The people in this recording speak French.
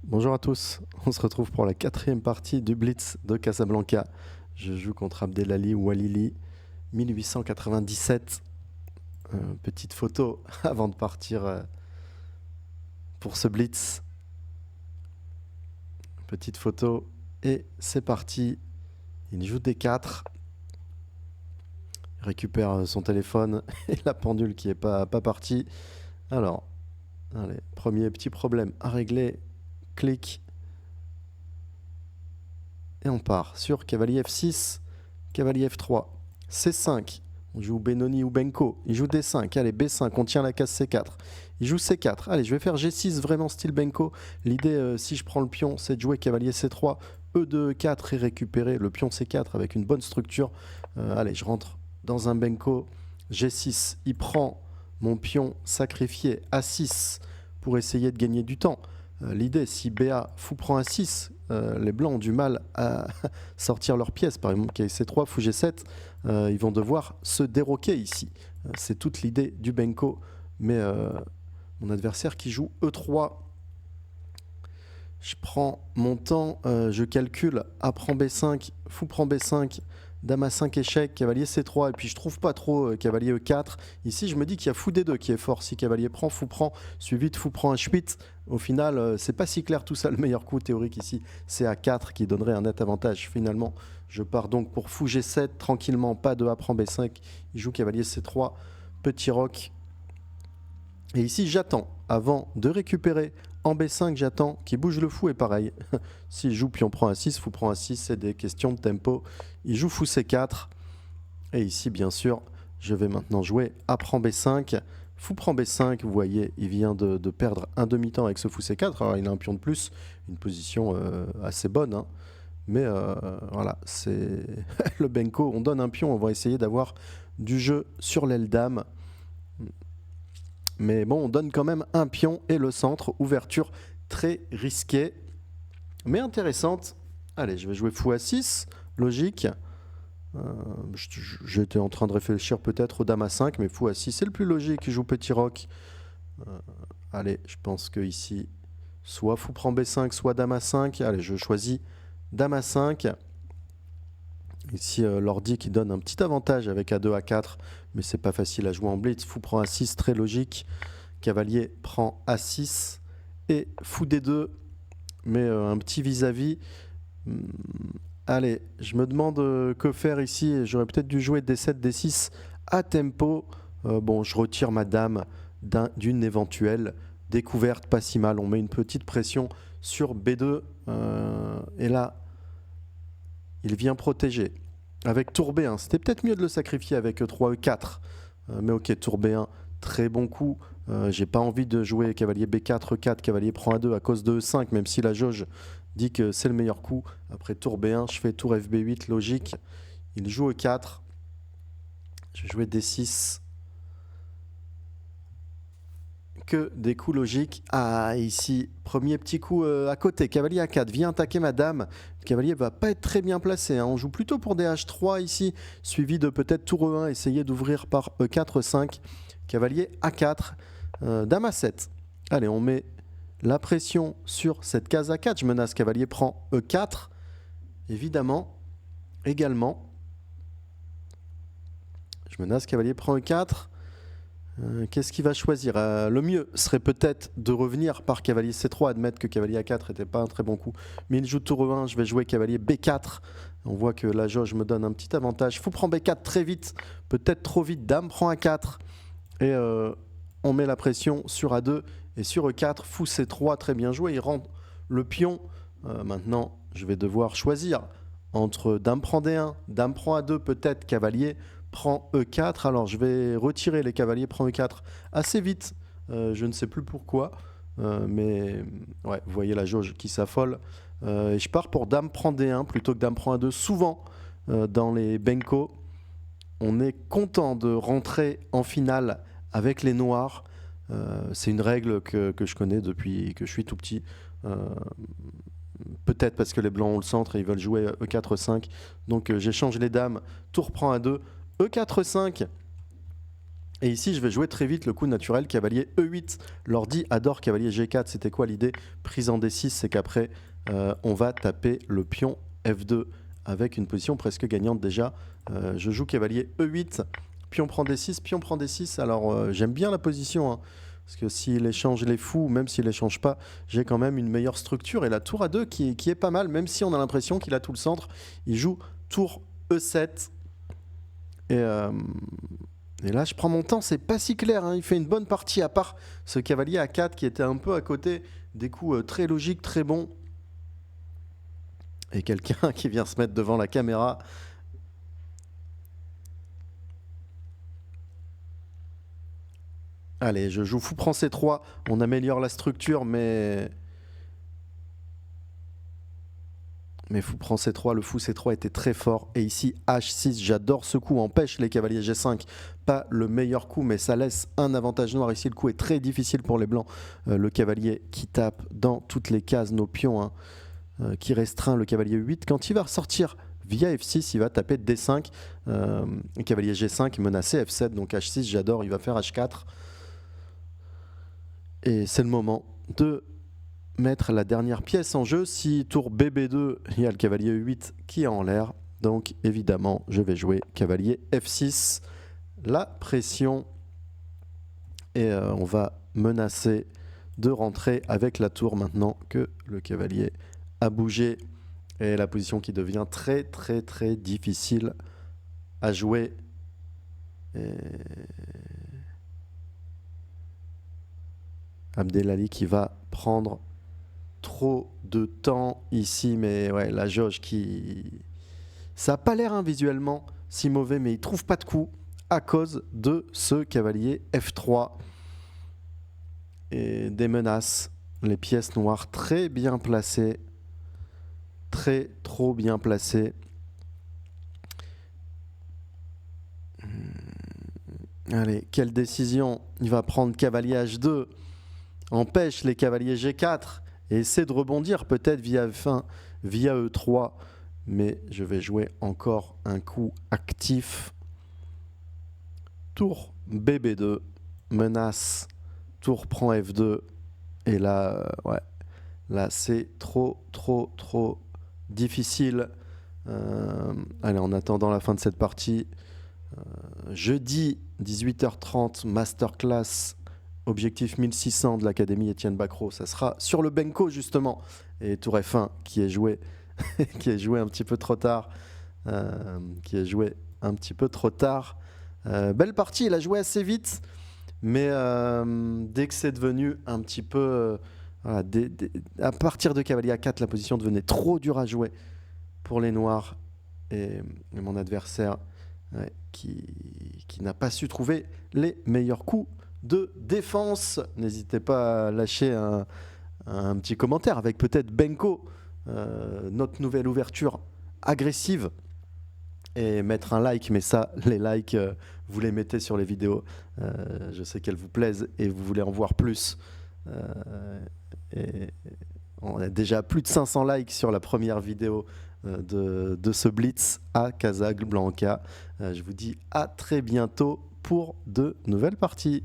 Bonjour à tous, on se retrouve pour la quatrième partie du Blitz de Casablanca. Je joue contre Abdelali Walili, 1897. Petite photo avant de partir pour ce Blitz. Petite photo et c'est parti. Il joue D4. Il récupère son téléphone et la pendule qui n'est pas partie. Alors, allez, premier petit problème à régler. Clic. Et on part sur cavalier F6, cavalier F3, C5. On joue Benoni ou Benko. Il joue D5. Allez, B5, on tient la case C4. Il joue C4. Allez, je vais faire G6, vraiment style Benko. L'idée, si je prends le pion, c'est de jouer cavalier C3, E2, E4 et récupérer le pion C4 avec une bonne structure. Allez, je rentre dans un Benko. G6, il prend mon pion sacrifié A6 pour essayer de gagner du temps. L'idée, si BA fou prend A6, les blancs ont du mal à sortir leurs pièces. Par exemple, C3, fou G7, ils vont devoir se déroquer ici. C'est toute l'idée du Benko. Mais mon adversaire qui joue E3, je prends mon temps, je calcule A prend B5, fou prend B5, dame A5 échec, cavalier C3, et puis je trouve pas trop cavalier E4. Ici, je me dis qu'il y a fou D2 qui est fort. Si cavalier prend, suivi de fou prend H8. Au final, c'est pas si clair tout ça. Le meilleur coup théorique ici, c'est A4 qui donnerait un net avantage. Finalement, je pars donc pour fou G7, tranquillement, pas de A prend B5. Il joue cavalier C3, petit roc. Et ici, j'attends, avant de récupérer en B5, j'attends qu'il bouge le fou et pareil. S'il joue pion prend A6, fou prend A6, c'est des questions de tempo. Il joue fou C4. Et ici, bien sûr, je vais maintenant jouer A prend B5. Fou prend B5, vous voyez, il vient de perdre un demi-temps avec ce fou C4. Alors, il a un pion de plus, une position assez bonne. Hein. Mais voilà, c'est le Benko. On donne un pion, on va essayer d'avoir du jeu sur l'aile dame. Mais bon, on donne quand même un pion et le centre. Ouverture très risquée, mais intéressante. Allez, je vais jouer fou A6, logique. J'étais en train de réfléchir peut-être au dame A5, mais fou A6, c'est le plus logique. Il joue petit roc. Allez, je pense que ici, soit fou prend B5, soit dame A5. Allez, je choisis dame A5. Ici, l'ordi qui donne un petit avantage avec A2, A4, mais c'est pas facile à jouer en blitz. Fou prend A6, très logique. Cavalier prend A6 et fou D2, mais un petit vis-à-vis. Allez, je me demande que faire ici. J'aurais peut-être dû jouer D7, D6 à tempo. Bon, je retire ma dame d'une éventuelle découverte, pas si mal. On met une petite pression sur B2. Et là, il vient protéger. Avec tour B1, c'était peut-être mieux de le sacrifier avec E3, E4. Mais ok, tour B1, très bon coup. J'ai pas envie de jouer cavalier B4, E4, cavalier prend A2 à cause de E5, même si la jauge dit que c'est le meilleur coup. Après tour B1, je fais tour FB8, logique. Il joue E4. Je vais jouer D6. Que des coups logiques. Ah, ici, premier petit coup à côté. Cavalier A4, viens attaquer ma dame. Le cavalier va pas être très bien placé. Hein. On joue plutôt pour des H3 ici, suivi de peut-être tour E1, essayer d'ouvrir par E4, 5. Cavalier A4, dame A7. Allez, on met la pression sur cette case A4. Je menace, cavalier prend E4. Évidemment, également. Je menace, cavalier prend E4. Qu'est-ce qu'il va choisir Le mieux serait peut-être de revenir par cavalier C3, admettre que cavalier A4 n'était pas un très bon coup. Mais il joue tour E1, je vais jouer cavalier B4. On voit que la jauge me donne un petit avantage. Fou prend B4 très vite, peut-être trop vite. Dame prend A4. Et on met la pression sur A2 et sur E4. Fou C3, très bien joué. Il rend le pion. Maintenant, je vais devoir choisir entre dame prend D1, dame prend A2, peut-être cavalier prend E4. Alors je vais retirer les cavaliers prend E4 assez vite. Je ne sais plus pourquoi. Mais ouais, vous voyez la jauge qui s'affole. Et je pars pour dame prend D1 plutôt que dame prend A2. Souvent dans les Benko, on est content de rentrer en finale avec les noirs. C'est une règle que je connais depuis que je suis tout petit. Peut-être parce que les blancs ont le centre et ils veulent jouer E4-5. Donc j'échange les dames. Tour prend A2. E4-5. Et ici, je vais jouer très vite le coup naturel cavalier E8. Lordi adore cavalier G4. C'était quoi l'idée? Prise en D6, c'est qu'après, on va taper le pion F2 avec une position presque gagnante déjà. Je joue cavalier E8, pion prend D6, pion prend D6. Alors, j'aime bien la position, hein, parce que s'il échange les fous, même s'il échange pas, j'ai quand même une meilleure structure. Et la tour A2 qui est pas mal, même si on a l'impression qu'il a tout le centre. Il joue tour E7. Et là, je prends mon temps, c'est pas si clair, hein. Il fait une bonne partie, à part ce cavalier A4 qui était un peu à côté des coups très logiques, très bons. Et quelqu'un qui vient se mettre devant la caméra. Allez, je joue fou prend C3, on améliore la structure, mais fou prend C3, le fou C3 était très fort. Et ici, H6, j'adore ce coup, empêche les cavaliers G5. Pas le meilleur coup, mais ça laisse un avantage noir. Ici, le coup est très difficile pour les blancs. Le cavalier qui tape dans toutes les cases, nos pions, hein, qui restreint le cavalier 8. Quand il va ressortir via F6, il va taper D5. Cavalier G5 menacé F7, donc H6, j'adore, il va faire H4. Et c'est le moment de mettre la dernière pièce en jeu. Si tour BB2, il y a le cavalier E8 qui est en l'air. Donc évidemment, je vais jouer cavalier F6. La pression. Et on va menacer de rentrer avec la tour maintenant que le cavalier a bougé. Et la position qui devient très très très difficile à jouer. Et Abdelali qui va prendre trop de temps ici, mais ouais, la jauge qui... Ça n'a pas l'air visuellement si mauvais, mais il ne trouve pas de coup à cause de ce cavalier F3 et des menaces. Les pièces noires très bien placées, trop bien placées. Allez, quelle décision? Il va prendre cavalier H2, empêche les cavaliers G4 et essaie de rebondir peut-être via F1, via E3. Mais je vais jouer encore un coup actif. Tour BB2, menace, tour prend F2. Et là, ouais, là c'est trop difficile. Allez, en attendant la fin de cette partie, jeudi 18h30, masterclass, objectif 1600 de l'Académie Étienne Bacrot. Ça sera sur le Benko justement. Et tour F1 qui est joué. qui est joué un petit peu trop tard. Belle partie, il a joué assez vite, mais dès que c'est devenu un petit peu... à partir de cavalier A4, la position devenait trop dure à jouer pour les noirs. Et mon adversaire qui n'a pas su trouver les meilleurs coups de défense. N'hésitez pas à lâcher un petit commentaire avec peut-être Benko, notre nouvelle ouverture agressive, et mettre un like. Mais ça, les likes, vous les mettez sur les vidéos. Je sais qu'elles vous plaisent et vous voulez en voir plus. Et on a déjà plus de 500 likes sur la première vidéo de ce Blitz à Casablanca. Je vous dis à très bientôt pour de nouvelles parties.